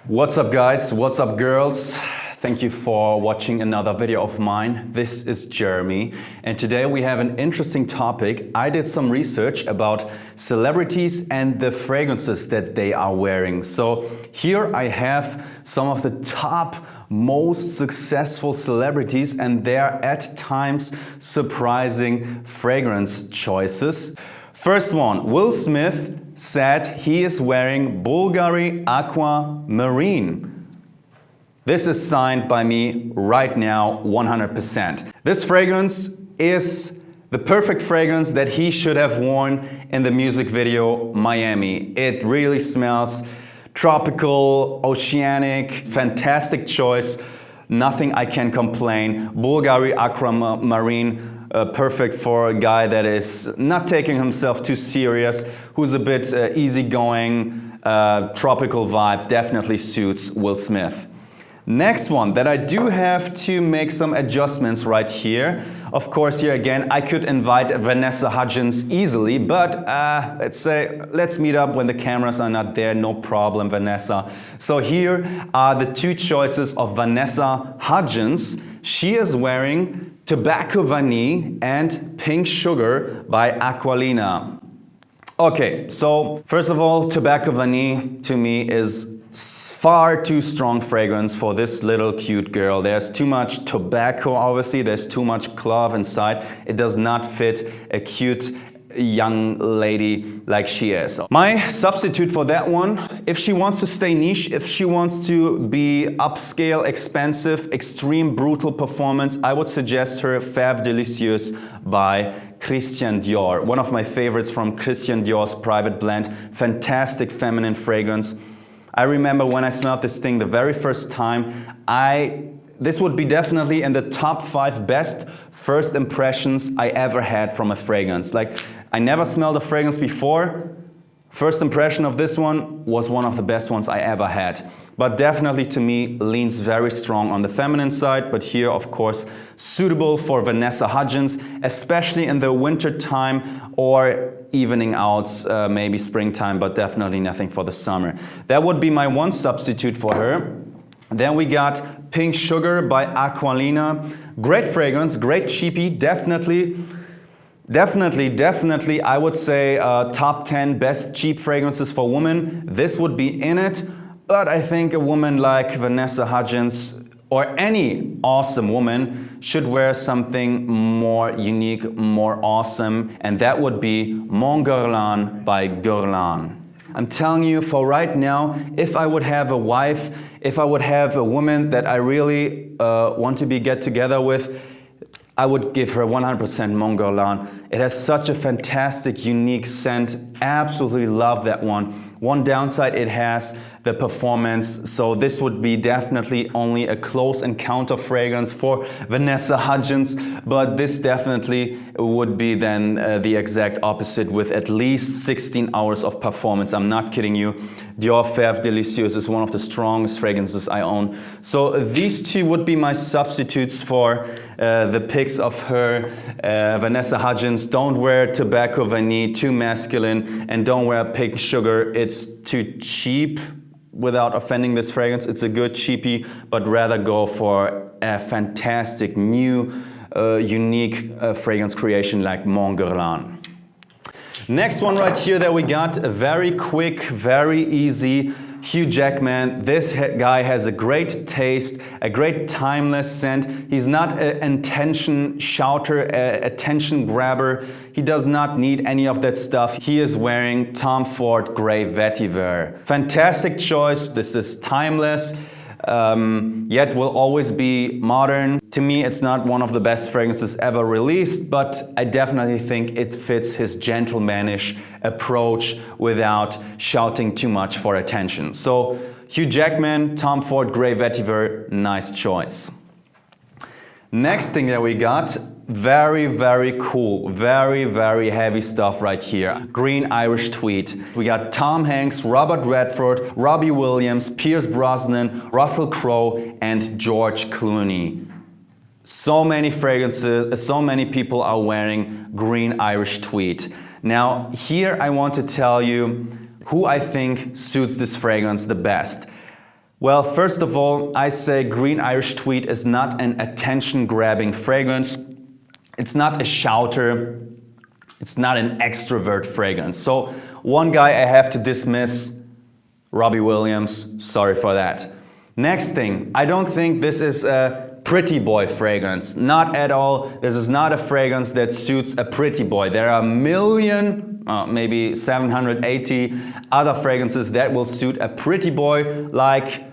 What's up guys, what's up girls? Thank you for watching another video of mine. This is Jeremy and today we have an interesting topic. I did some research about celebrities and the fragrances that they are wearing. So here I have some of the top most successful celebrities and their at times surprising fragrance choices. First one, Will Smith said he is wearing Bulgari Aqua Marine. This is signed by me right now 100%. This fragrance is the perfect fragrance that he should have worn in the music video Miami. It really smells tropical, oceanic, fantastic choice. Nothing I can complain. Bulgari Aqua Marine. Perfect for a guy that is not taking himself too serious, who's a bit easygoing, tropical vibe, definitely suits Will Smith. Next one that I do have to make some adjustments right here. Of course, here again, I could invite Vanessa Hudgens easily, but let's meet up when the cameras are not there, no problem, Vanessa. So here are the two choices of Vanessa Hudgens. She is wearing Tobacco Vanille and Pink Sugar by Aqualina. Okay, so first of all, Tobacco Vanille to me is far too strong fragrance for this little cute girl. There's too much tobacco, obviously, there's too much clove inside. It does not fit a cute young lady like she is. My substitute for that one, if she wants to stay niche, if she wants to be upscale, expensive, extreme, brutal performance, I would suggest her Feve Delicieuse by Christian Dior. One of my favorites from Christian Dior's private blend. Fantastic feminine fragrance. I remember when I smelled this thing the very first time, this would be definitely in the top 5 best first impressions I ever had from a fragrance. Like, I never smelled a fragrance before. First impression of this one was one of the best ones I ever had. But definitely to me leans very strong on the feminine side, but here of course suitable for Vanessa Hudgens, especially in the winter time or evening outs, maybe springtime, but definitely nothing for the summer. That would be my one substitute for her. Then we got Pink Sugar by Aqualina. Great fragrance, great cheapie, definitely I would say top 10 best cheap fragrances for women. This would be in it, but I think a woman like Vanessa Hudgens or any awesome woman should wear something more unique, more awesome, and that would be Mon Guerlain by Guerlain. I'm telling you, for right now, if I would have a wife, if I would have a woman that I really want to get together with, I would give her 100% Mon Guerlain. It has such a fantastic, unique scent. Absolutely love that one. One downside, it has the performance. So this would be definitely only a close encounter fragrance for Vanessa Hudgens. But this definitely would be then the exact opposite with at least 16 hours of performance. I'm not kidding you. Dior Feve Delicieuse is one of the strongest fragrances I own. So these two would be my substitutes for the picks of her. Vanessa Hudgens, don't wear Tobacco Vanille, too masculine, and don't wear Pink Sugar. It's too cheap. Without offending this fragrance, it's a good cheapie, but rather go for a fantastic new, unique fragrance creation like Mon Guerlain. Next one right here that we got, a very quick, very easy, Hugh Jackman. This guy has a great taste, a great timeless scent. He's not an attention shouter, attention grabber. He does not need any of that stuff. He is wearing Tom Ford Grey Vetiver. Fantastic choice. This is timeless, yet will always be modern. To me, it's not one of the best fragrances ever released, but I definitely think it fits his gentlemanish approach without shouting too much for attention. So Hugh Jackman, Tom Ford Grey Vetiver, nice choice. Next thing that we got, very cool, very heavy stuff right here. Green Irish Tweed. We got Tom Hanks, Robert Redford, Robbie Williams, Pierce Brosnan, Russell Crowe, and George Clooney. So many fragrances, so many people are wearing Green Irish Tweed. Now, here I want to tell you who I think suits this fragrance the best. Well, first of all, I say Green Irish Tweed is not an attention-grabbing fragrance. It's not a shouter. It's not an extrovert fragrance. So one guy I have to dismiss, Robbie Williams. Sorry for that. Next thing, I don't think this is a pretty boy fragrance. Not at all. This is not a fragrance that suits a pretty boy. There are a million, maybe 780 other fragrances that will suit a pretty boy, like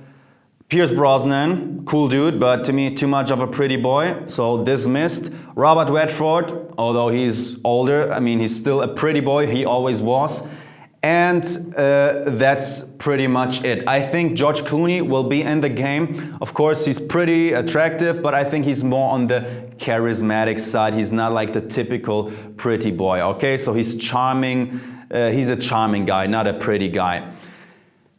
Pierce Brosnan, cool dude, but to me too much of a pretty boy, so dismissed. Robert Redford, although he's older, I mean he's still a pretty boy, he always was. And that's pretty much it. I think George Clooney will be in the game. Of course, he's pretty attractive, but I think he's more on the charismatic side. He's not like the typical pretty boy, okay? So he's charming, he's a charming guy, not a pretty guy.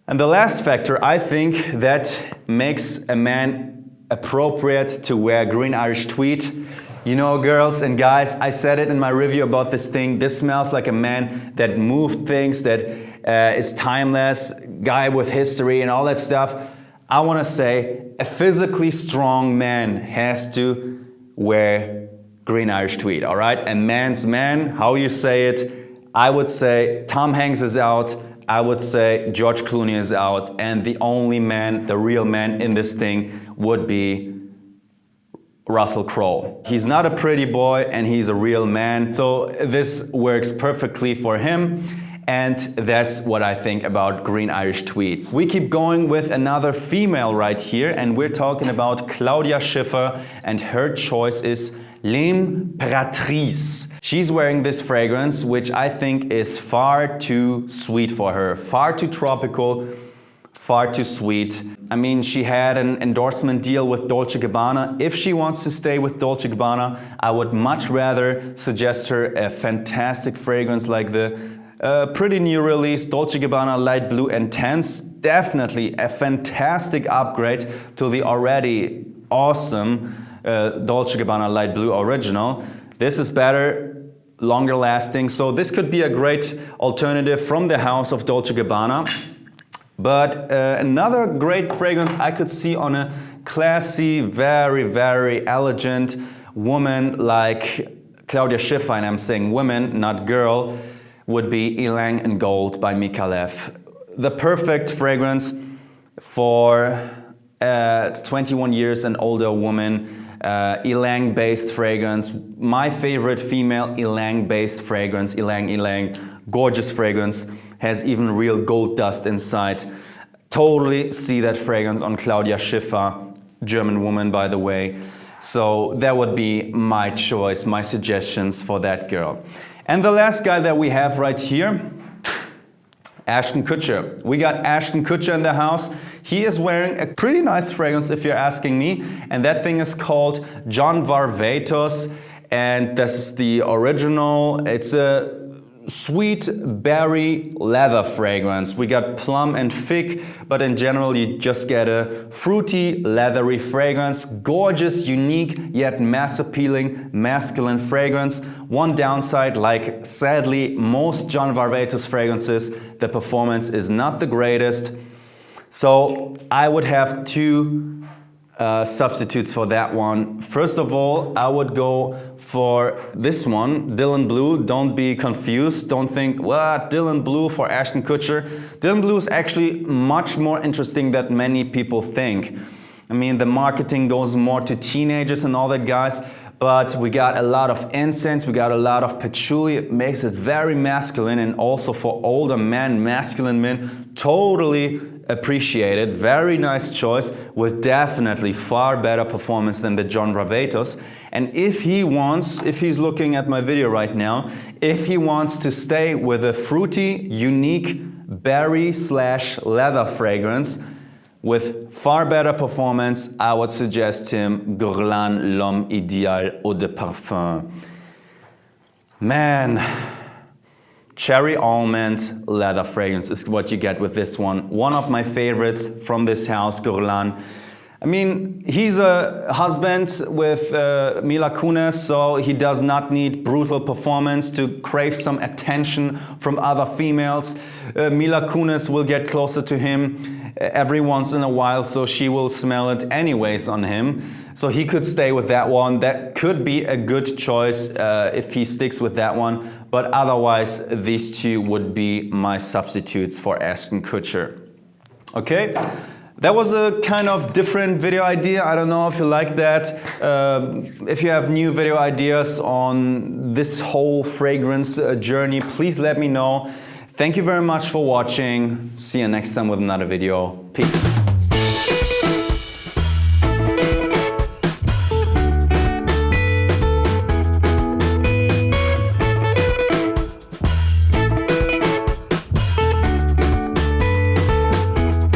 And the last factor, I think, that makes a man appropriate to wear Green Irish Tweed. You know, girls and guys, I said it in my review about this thing. This smells like a man that moved things, that is timeless, guy with history and all that stuff. I want to say a physically strong man has to wear Green Irish Tweed, all right? A man's man, how you say it, I would say Tom Hanks is out. I would say George Clooney is out, and the only man, the real man in this thing would be Russell Crowe. He's not a pretty boy and he's a real man, so this works perfectly for him, and that's what I think about Green Irish Tweeds. We keep going with another female right here, and we're talking about Claudia Schiffer, and her choice is L'Impératrice. She's wearing this fragrance, which I think is far too sweet for her, far too tropical, far too sweet. I mean, she had an endorsement deal with Dolce Gabbana. If she wants to stay with Dolce Gabbana, I would much rather suggest her a fantastic fragrance like the pretty new release Dolce Gabbana Light Blue Intense. Definitely a fantastic upgrade to the already awesome Dolce Gabbana Light Blue Original. This is better, longer lasting, so this could be a great alternative from the house of Dolce Gabbana. But another great fragrance I could see on a classy, very, very elegant woman like Claudia Schiffer, and I'm saying woman, not girl, would be Alang Gold by Micallef. The perfect fragrance for a 21 years and older woman. Ylang-based fragrance, my favorite female Ylang-based fragrance, Ylang, gorgeous fragrance, has even real gold dust inside. Totally see that fragrance on Claudia Schiffer, German woman by the way. So that would be my choice, my suggestions for that girl. And the last guy that we have right here, Ashton Kutcher. We got Ashton Kutcher in the house. He is wearing a pretty nice fragrance if you're asking me, and that thing is called John Varvatos, and this is the original. It's a sweet berry leather fragrance. We got plum and fig, but in general you just get a fruity, leathery fragrance. Gorgeous, unique, yet mass appealing, masculine fragrance. One downside, like sadly most John Varvatos fragrances, the performance is not the greatest. So I would have two substitutes for that one. First of all, I would go for this one, Dylan Blue. Don't be confused. Don't think, what, Dylan Blue for Ashton Kutcher. Dylan Blue is actually much more interesting than many people think. I mean, the marketing goes more to teenagers and all that, guys. But we got a lot of incense, we got a lot of patchouli. It makes it very masculine, and also for older men, masculine men, totally appreciated. Very nice choice with definitely far better performance than the John Varvatos. And if he's looking at my video right now, if he wants to stay with a fruity, unique berry/leather fragrance with far better performance, I would suggest him Guerlain L'Homme Idéal Eau de Parfum. Man, cherry almond leather fragrance is what you get with this one. One of my favorites from this house, Guerlain. I mean, he's a husband with Mila Kunis, so he does not need brutal performance to crave some attention from other females. Mila Kunis will get closer to him every once in a while, so she will smell it anyways on him. So he could stay with that one. That could be a good choice if he sticks with that one. But otherwise, these two would be my substitutes for Ashton Kutcher. Okay? That was a kind of different video idea. I don't know if you like that. If you have new video ideas on this whole fragrance journey, please let me know. Thank you very much for watching. See you next time with another video. Peace.